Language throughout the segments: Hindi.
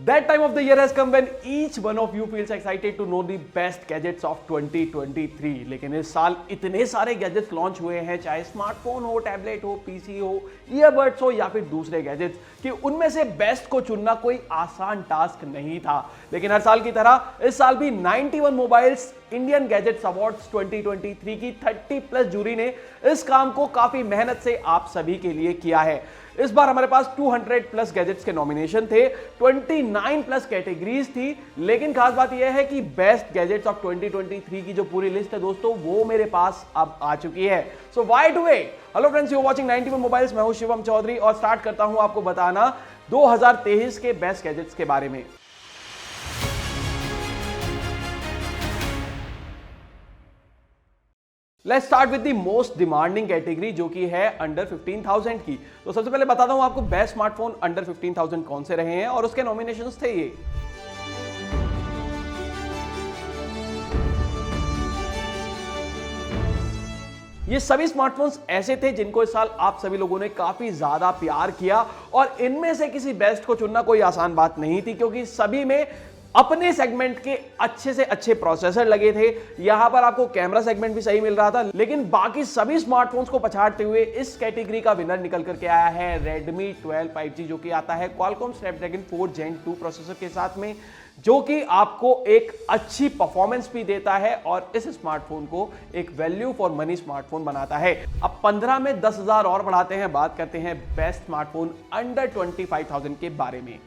That time of the year has come when each one of you feels excited to know the best gadgets of 2023. लेकिन इस साल इतने सारे गैजेट्स लॉन्च हुए हैं, चाहे स्मार्टफोन हो, टैबलेट हो, पीसी हो, ईयरबड्स हो या फिर दूसरे गैजेट्स, कि उनमें से बेस्ट को चुनना कोई आसान टास्क नहीं था। लेकिन हर साल की तरह इस साल भी 91 मोबाइल्स इंडियन गैजेट्स अवार्ड्स 2023 की 30 प्लस जूरी ने इस काम को काफी मेहनत से आप सभी के लिए किया है। इस बार हमारे पास 200 प्लस गैजेट्स के नॉमिनेशन थे, 29 प्लस कैटेगरीज थी, लेकिन खास बात यह है कि बेस्ट गैजेट्स ऑफ 2023 की जो पूरी लिस्ट है दोस्तों, वो मेरे पास अब आ चुकी है। So why to wait? Hello friends, you are watching 91 mobiles. मैं हूं शिवम चौधरी और स्टार्ट करता हूं आपको बताना 2023 के बेस्ट गैजेट्स के बारे में। Let's start with the most demanding category, जो कि है अंडर 15,000 की। तो सबसे पहले बताता हूं आपको बेस्ट स्मार्टफोन अंडर 15,000 कौन से रहे हैं और उसके नॉमिनेशंस थे ये। ये सभी स्मार्टफोन्स ऐसे थे जिनको इस साल आप सभी लोगों ने काफी ज्यादा प्यार किया, और इनमें से किसी बेस्ट को चुनना कोई आसान बात नहीं थी, क्योंकि सभी में अपने सेगमेंट के अच्छे से अच्छे प्रोसेसर लगे थे। यहां पर आपको कैमरा सेगमेंट भी सही मिल रहा था, लेकिन बाकी सभी स्मार्टफोन्स को पछाड़ते हुए इस कैटेगरी का विनर निकल करके आया है Redmi 12 5G, जो कि आता है Qualcomm Snapdragon 4 Gen 2 प्रोसेसर के साथ में, जो कि आपको एक अच्छी परफॉर्मेंस भी देता है और इस स्मार्टफोन को एक वैल्यू फॉर मनी स्मार्टफोन बनाता है। अब 15 में 10,000 और बढ़ाते हैं, बात करते हैं बेस्ट स्मार्टफोन अंडर 25,000 के बारे में।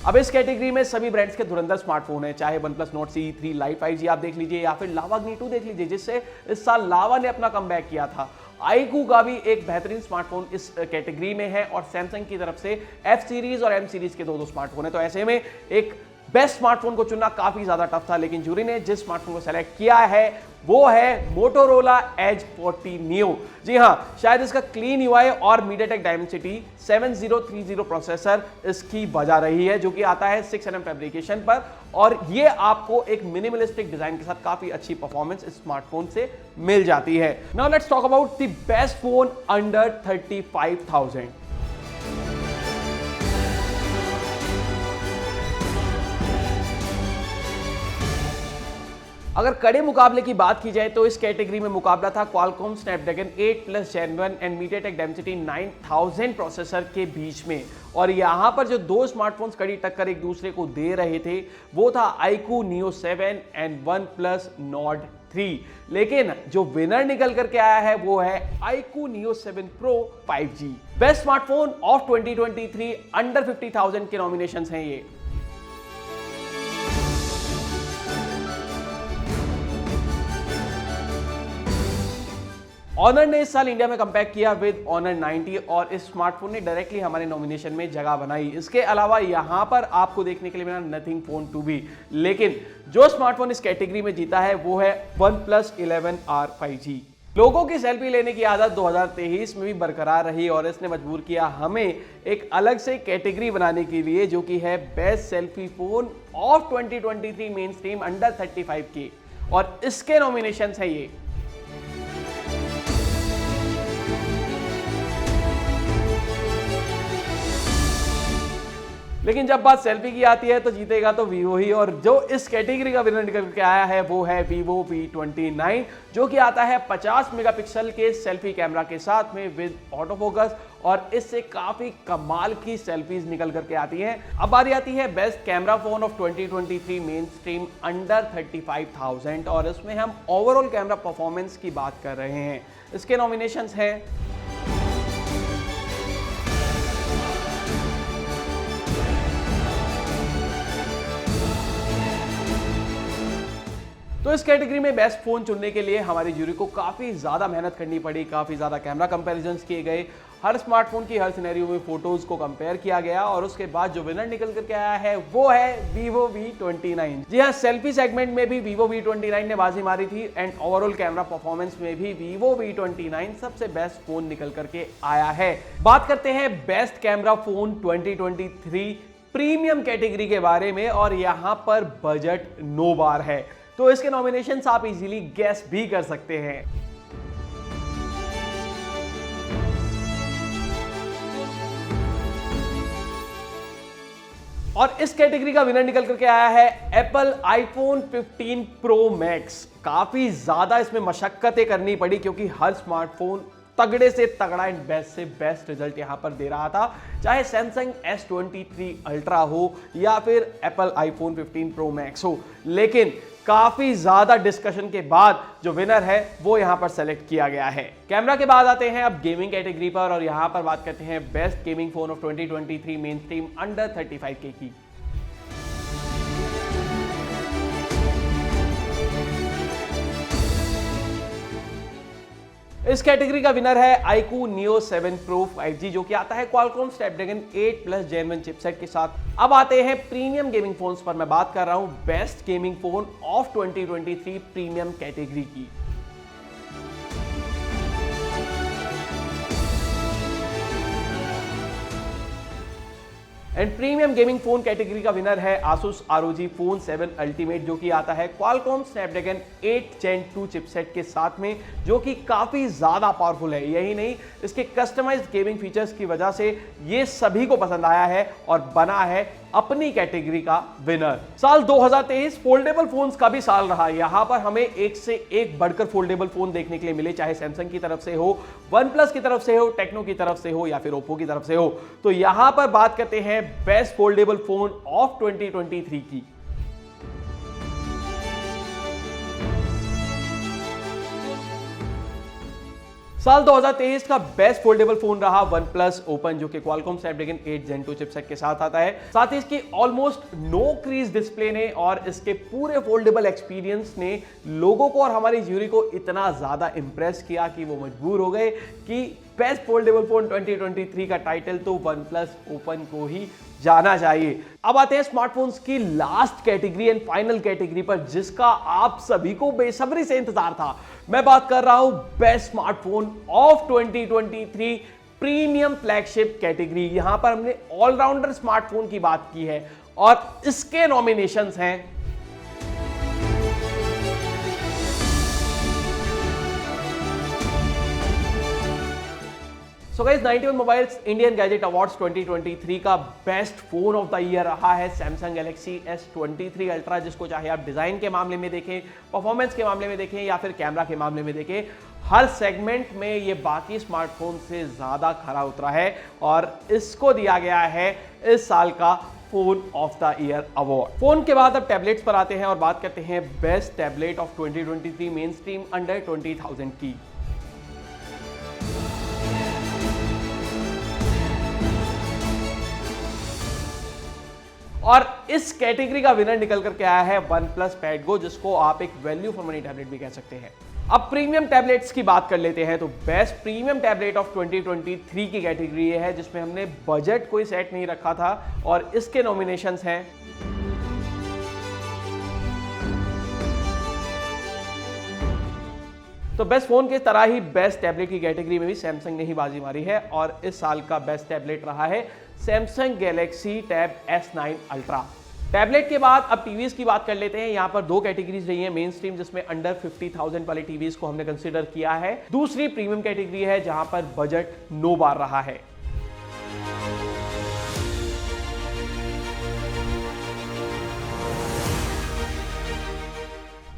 अब इस कैटेगरी में सभी ब्रांड्स के धुरंधर स्मार्टफोन है, चाहे OnePlus Nord CE3 Lite 5G आप देख लीजिए या फिर लावा Agni 2 देख लीजिए, जिससे इस साल लावा ने अपना कमबैक किया था। iQOO का भी एक बेहतरीन स्मार्टफोन इस कैटेगरी में है, और सैमसंग की तरफ से F सीरीज और M सीरीज के दो स्मार्टफोन है। तो ऐसे में एक बेस्ट स्मार्टफोन को चुनना काफी ज्यादा टफ था, लेकिन जूरी ने जिस स्मार्टफोन को सेलेक्ट किया है वो है Motorola Edge 40 Neo। जी हां, शायद इसका क्लीन यूआई और MediaTek Dimensity 7030 प्रोसेसर इसकी वजह रही है, जो कि आता है 6nm फैब्रिकेशन पर, और ये आपको एक मिनिमलिस्टिक डिजाइन के साथ काफी अच्छी परफॉर्मेंस इस स्मार्टफोन से मिल जाती है। Now let's talk about the best phone under 35,000। अगर कड़े मुकाबले की बात की जाए तो इस कैटेगरी में मुकाबला था Qualcomm Snapdragon 8 Plus Gen 1 and MediaTek Dimensity 9000 processor के बीच में, और यहां पर जो दो स्मार्टफोन्स कड़ी टक्कर एक दूसरे को दे रहे थे वो था iQOO Neo 7 and OnePlus Nord 3। लेकिन जो विनर निकल करके आया है वो है iQOO Neo 7 Pro 5G। Best smartphone of 2023 under 50,000 के नॉमिनेशंस हैं ये। Honor ने इस साल इंडिया में कम्पैक किया विद Honor 90, और इस स्मार्टफोन ने डायरेक्टली हमारे नॉमिनेशन में जगह बनाई। इसके अलावा यहां पर आपको देखने के लिए मिला Nothing Phone 2B, लेकिन जो स्मार्टफोन इस कैटेगरी में जीता है वो है OnePlus 11R 5G। लोगों की सेल्फी लेने की आदत 2023 में भी बरकरार रही, और इसने मजबूर किया हमें एक अलग से कैटेगरी बनाने के लिए, जो कि है best selfie phone of 2023 main stream under 35 के, और इसके नॉमिनेशन है ये। लेकिन जब बात सेल्फी की आती है तो जीतेगा तो वीवो ही, और जो इस कैटेगरी का विनर निकल के आया है वो है Vivo V29, जो कि आता है 50 मेगापिक्सल के सेल्फी कैमरा के साथ में विद ऑटो फोकस, और इससे काफी कमाल की सेल्फीज निकल करके आती हैं। अब बारी आती है best camera phone of 2023 main stream under 35,000, और इसमें हम ओवरऑल कैमरा परफॉर्मेंस की बात कर रहे हैं। इसके नॉमिनेशंस हैं तो इस कैटेगरी में बेस्ट फोन चुनने के लिए हमारी जूरी को काफी ज्यादा मेहनत करनी पड़ी, काफी ज्यादा कैमरा कंपैरिजंस किए गए, हर स्मार्टफोन की हर सिनेरियो में फोटोज को कंपेयर किया गया, और उसके बाद जो विनर निकल करके आया है वो है Vivo V29। जी हाँ, सेल्फी सेगमेंट में भी Vivo V29 ने बाजी मारी थी, एंड ओवरऑल कैमरा परफॉर्मेंस में भी Vivo V29 सबसे बेस्ट फोन निकल करके आया है। बात करते हैं best camera phone 2023 premium category के बारे में, और यहां पर बजट नो बार है, तो इसके नॉमिनेशंस आप इजीली गेस भी कर सकते हैं। और इस कैटेगरी का विनर निकल करके आया है एप्पल आईफोन 15 प्रो मैक्स। काफी ज्यादा इसमें मशक्कतें करनी पड़ी क्योंकि हर स्मार्टफोन तगड़े से तगड़ा एंड बेस्ट से बेस्ट रिजल्ट यहां पर दे रहा था, चाहे सैमसंग S23 अल्ट्रा हो या फिर एप्पल आईफोन 15 प्रो मैक्स हो। लेकिन काफी ज्यादा डिस्कशन के बाद जो विनर है वो यहां पर सेलेक्ट किया गया है। कैमरा के बाद आते हैं अब गेमिंग कैटेगरी पर और यहां पर बात करते हैं best gaming phone of 2023 main stream under 35K की। इस कैटेगरी का विनर है iQOO Neo 7 Pro 5G जो कि आता है Qualcomm Snapdragon 8+ Gen 1 चिपसेट के साथ। अब आते हैं प्रीमियम गेमिंग फोन्स पर। मैं बात कर रहा हूं best gaming phone of 2023 premium category की। And premium gaming phone category का विनर है Asus ROG Phone 7 Ultimate जो कि आता है Qualcomm Snapdragon 8 Gen 2 चिपसेट के साथ में, जो कि काफी ज्यादा पावरफुल है। यही नहीं, इसके कस्टमाइज्ड गेमिंग फीचर्स की वजह से ये सभी को पसंद आया है और बना है अपनी कैटेगरी का विनर। साल 2023 फोल्डेबल फोन्स का भी साल रहा। यहां पर हमें एक से एक बढ़कर फोल्डेबल फोन देखने के लिए मिले, चाहे सैमसंग की तरफ से हो, OnePlus की तरफ से हो, टेक्नो की तरफ से हो या फिर ओप्पो की तरफ से हो। तो यहां पर बात करते हैं बेस्ट फोल्डेबल फोन ऑफ 2023 की। साल 2023 का बेस्ट फोल्डेबल फोन रहा OnePlus Open जो कि Qualcomm Snapdragon 8 Gen 2 चिपसेट के साथ आता है। साथ ही इसकी ऑलमोस्ट नो क्रीज डिस्प्ले ने और इसके पूरे फोल्डेबल एक्सपीरियंस ने लोगों को और हमारी ज्यूरी को इतना ज्यादा इंप्रेस किया कि वो मजबूर हो गए कि बेस्ट फोल्डेबल फोन 2023 का टाइटल तो OnePlus Open को ही जाना चाहिए। अब आते हैं स्मार्टफोन्स की last category and final category पर, जिसका आप सभी को बेसब्री से इंतजार था। मैं बात कर रहा हूं best smartphone of 2023 premium flagship category. यहां पर हमने ऑलराउंडर स्मार्टफोन की बात की है और इसके नॉमिनेशंस हैं so guys 91 mobiles Indian gadget awards 2023 का best phone of the year रहा है सैमसंग गैलेक्सी S23 अल्ट्रा, जिसको चाहे आप डिजाइन के मामले में देखें, परफॉर्मेंस के मामले में देखें या फिर कैमरा के मामले में देखें, हर सेगमेंट में ये बाकी स्मार्टफोन से ज्यादा खरा उतरा है और इसको दिया गया है इस साल का phone of the year award. Phone के बाद अब टैबलेट्स पर आते हैं और बात करते हैं best tablet of 2023 main stream under 20,000 की। और इस कैटेगरी का विनर निकल करके आया है OnePlus Pad Go, जिसको आप एक वैल्यू फॉर मनी टैबलेट भी कह सकते हैं। अब प्रीमियम टैबलेट्स की बात कर लेते हैं तो बेस्ट प्रीमियम टैबलेट ऑफ 2023 की कैटेगरी है जिसमें हमने बजट कोई सेट नहीं रखा था और इसके नॉमिनेशंस हैं तो बेस्ट फोन के तरह ही बेस्ट टैबलेट की कैटेगरी में भी सैमसंग ने ही बाजी मारी है और इस साल का बेस्ट टैबलेट रहा है Samsung Galaxy tab S9 ultra. Tablet के बाद अब टीवीज की बात कर लेते हैं। यहां पर दो कैटेगरीज रही है मेन स्ट्रीम, जिसमें अंडर 50,000 वाले टीवीज को हमने कंसीडर किया है। दूसरी प्रीमियम कैटेगरी है जहां पर बजट नो बार रहा है।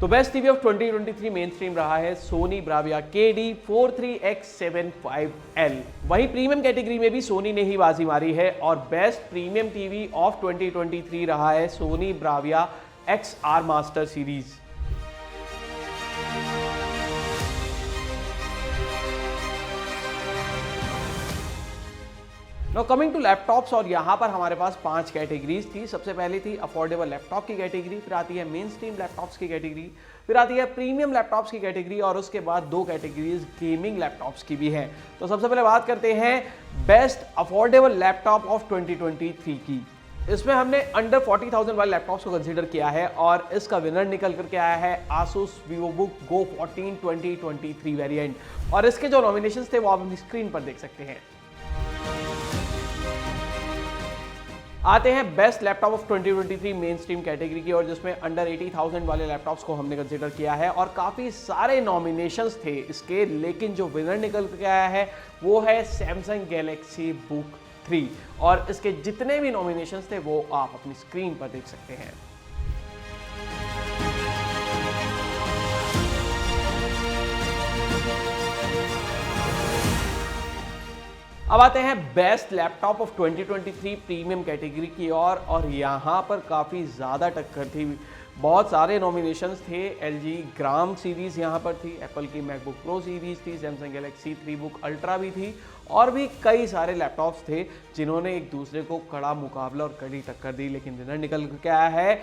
तो best TV off 2023 main stream रहा है सोनी ब्राविया KD43X75L। वहीं प्रीमियम कैटेगरी में भी सोनी ने ही बाजी मारी है और बेस्ट प्रीमियम टीवी ऑफ 2023 रहा है Sony Bravia XR master series. Now coming to laptops, और यहाँ पर हमारे पास 5 कैटेगरीज थी। सबसे पहले थी अफोर्डेबल लैपटॉप की कैटेगरी, फिर आती है मेन स्ट्रीम लैपटॉप्स की कैटेगरी, फिर आती है प्रीमियम लैपटॉप्स की कैटेगरी और उसके बाद 2 कैटेगरीज गेमिंग लैपटॉप्स की भी हैं। तो सबसे पहले बात करते हैं बेस्ट अफोर्डेबल लैपटॉप ऑफ 2023 की। इसमें हमने अंडर 40,000 वाले लैपटॉप्स को कंसीडर किया है और इसका विनर निकल करके आया है Asus VivoBook Go 14 2023 वेरिएंट और इसके जो नॉमिनेशंस थे वो आप अपनी स्क्रीन पर देख सकते हैं। आते हैं best laptop off 2023 main stream category की और जिसमें अंडर 80,000 वाले लैपटॉप्स को हमने कंसीडर किया है और काफ़ी सारे नॉमिनेशंस थे इसके, लेकिन जो विनर निकल के आया है वो है सैमसंग गैलेक्सी बुक 2023 और इसके जितने भी नॉमिनेशंस थे वो आप अपनी स्क्रीन पर देख सकते हैं। अब आते हैं best laptop off 2023 premium category की ओर और यहाँ पर काफ़ी ज़्यादा टक्कर थी। बहुत सारे नॉमिनेशंस थे। LG ग्राम सीरीज़ यहाँ पर थी, एप्पल की मैकबुक प्रो सीरीज़ थी, सैमसंग गैलेक्सी 3 बुक अल्ट्रा भी थी और भी कई सारे लैपटॉप्स थे जिन्होंने एक दूसरे को कड़ा मुकाबला और कड़ी टक्कर दी। लेकिन विनर निकल के आया है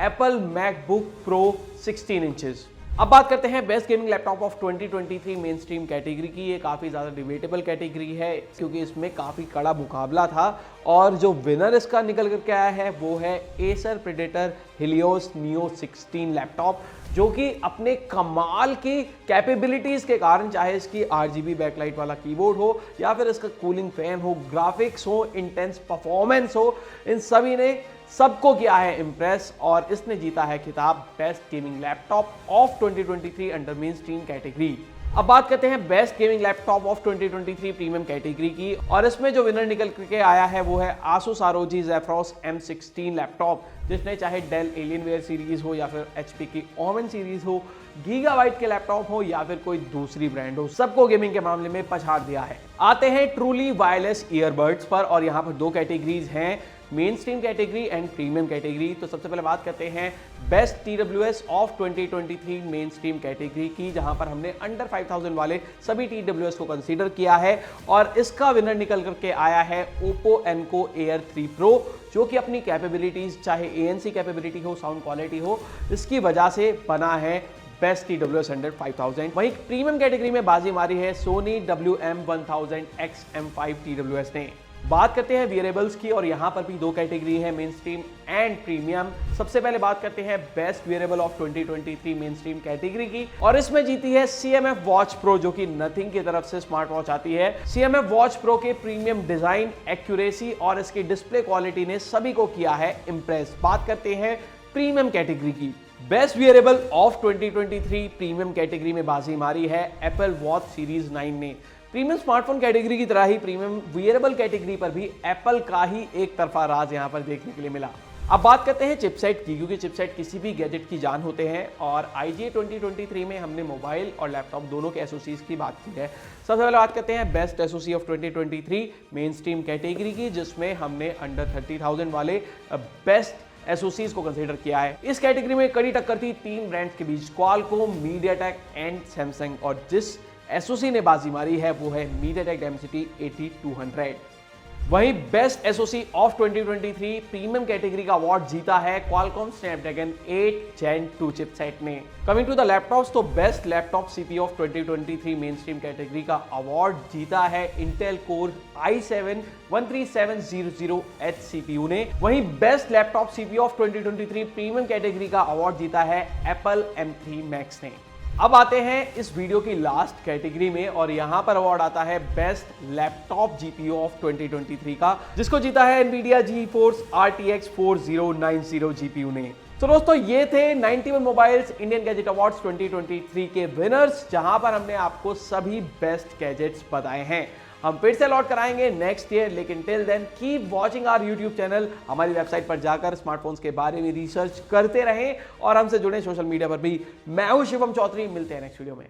एप्पल मैकबुक प्रो 16 इंचेस। अब बात करते हैं best gaming laptop off 2023 main stream category की। ये काफ़ी ज़्यादा डिबेटेबल कैटेगरी है क्योंकि इसमें काफ़ी कड़ा मुकाबला था और जो विनर इसका निकल करके आया है वो है Acer predator Helios neo 16 laptop, जो कि अपने कमाल की कैपेबिलिटीज़ के कारण, चाहे इसकी RGB बैकलाइट वाला कीबोर्ड हो या फिर इसका कूलिंग फैन हो, ग्राफिक्स हो, इंटेंस परफॉर्मेंस हो, इन सभी ने सबको किया है इम्प्रेस और इसने जीता है खिताब best gaming laptop off 2023 under main stream category. अब बात करते हैं best gaming laptop off 2023 premium category की और इसमें जो विनर निकल के आया है वो है Asus ROG Zephyrus M16 laptop, जिसने चाहे डेल एलियनवेयर सीरीज हो या फिर HP की ओमेन सीरीज हो, गीगाबाइट के लैपटॉप हो या फिर कोई दूसरी ब्रांड हो, सबको गेमिंग के मामले में पछाड़ दिया है। आते हैं ट्रूली वायरलेस ईयरबड्स पर और यहाँ पर दो कैटेगरीज हैं, main stream category and premium category. तो सबसे पहले बात करते हैं best TWS of 2023 main stream category की, जहां पर हमने अंडर 5000 वाले सभी TWS को कंसीडर किया है और इसका विनर निकल करके आया है Oppo Enco Air 3 Pro, जो कि अपनी कैपेबिलिटीज, चाहे ANC कैपेबिलिटी हो, साउंड क्वालिटी हो, इसकी वजह से बना है बेस्ट TWS अंडर 5000। वहीं प्रीमियम कैटेगरी में बाजी मारी है Sony WM-1000X M5 TWS ने। बात करते हैं वियरेबल्स की और यहां पर भी दो कैटेगरी है, मेन स्ट्रीम एंड प्रीमियम। सबसे पहले बात करते हैं best wearable of 2023 main stream category की और इसमें जीती है CMF वॉच प्रो, जो कि नथिंग की तरफ से स्मार्ट वॉच आती है। CMF वॉच प्रो के प्रीमियम डिजाइन, एक्यूरेसी और इसकी डिस्प्ले क्वालिटी ने सभी को किया है इंप्रेस। बात करते हैं प्रीमियम कैटेगरी की। Best wearable of 2023 premium category में बाजी मारी है एप्पल वॉच सीरीज 9 ने। प्रीमियम स्मार्टफोन कैटेगरी की तरह ही प्रीमियम वियरेबल कैटेगरी पर भी एप्पल का ही एक तरफा राज यहां पर देखने के लिए मिला। अब बात करते हैं चिपसेट की, क्योंकि चिपसेट किसी भी गैजेट की जान होते हैं और IGA 2023 में हमने मोबाइल और लैपटॉप दोनों के SoCs की बात की है। सबसे पहले बात करते हैं best SoC of 2023 main stream category की, जिसमें हमने अंडर 30,000 वाले बेस्ट SoCs को कंसीडर किया है। इस कैटेगरी में कड़ी टक्कर थी तीन ब्रांड्स के बीच, क्वालकॉम, मीडियाटेक एंड सैमसंग, और जिस SoC ने बाजी मारी है वो है मीडियाटेक Dimensity 8200। वहीं best SoC of 2023 premium category का अवार्ड जीता है क्वालकॉम स्नैपड्रैगन 8 Gen 2 चिपसेट ने। कमिंग टू द लैपटॉप्स, तो best laptop CPU of 2023 main stream category का अवार्ड जीता है Intel core i7 13700H CPU ने। वहीं best laptop CPU of 2023 premium category का अवार्ड जीता है एप्पल M3 Max ने। अब आते हैं इस वीडियो की लास्ट कैटेगरी में और यहां पर अवार्ड आता है बेस्ट लैपटॉप GPU ऑफ 2023 का, जिसको जीता है NVIDIA GeForce RTX 4090 GPU ने। तो दोस्तों ये थे 91 मोबाइल्स इंडियन गैजेट अवार्ड्स 2023 के विनर्स, जहां पर हमने आपको सभी बेस्ट गैजेट्स बताए हैं। हम फिर से लौट कर आएंगे नेक्स्ट ईयर, लेकिन till then keep watching our YouTube channel. हमारी वेबसाइट पर जाकर स्मार्टफोन्स के बारे में रिसर्च करते रहें और हमसे जुड़े सोशल मीडिया पर भी। मैं हूं शिवम चौधरी, मिलते हैं नेक्स्ट वीडियो में।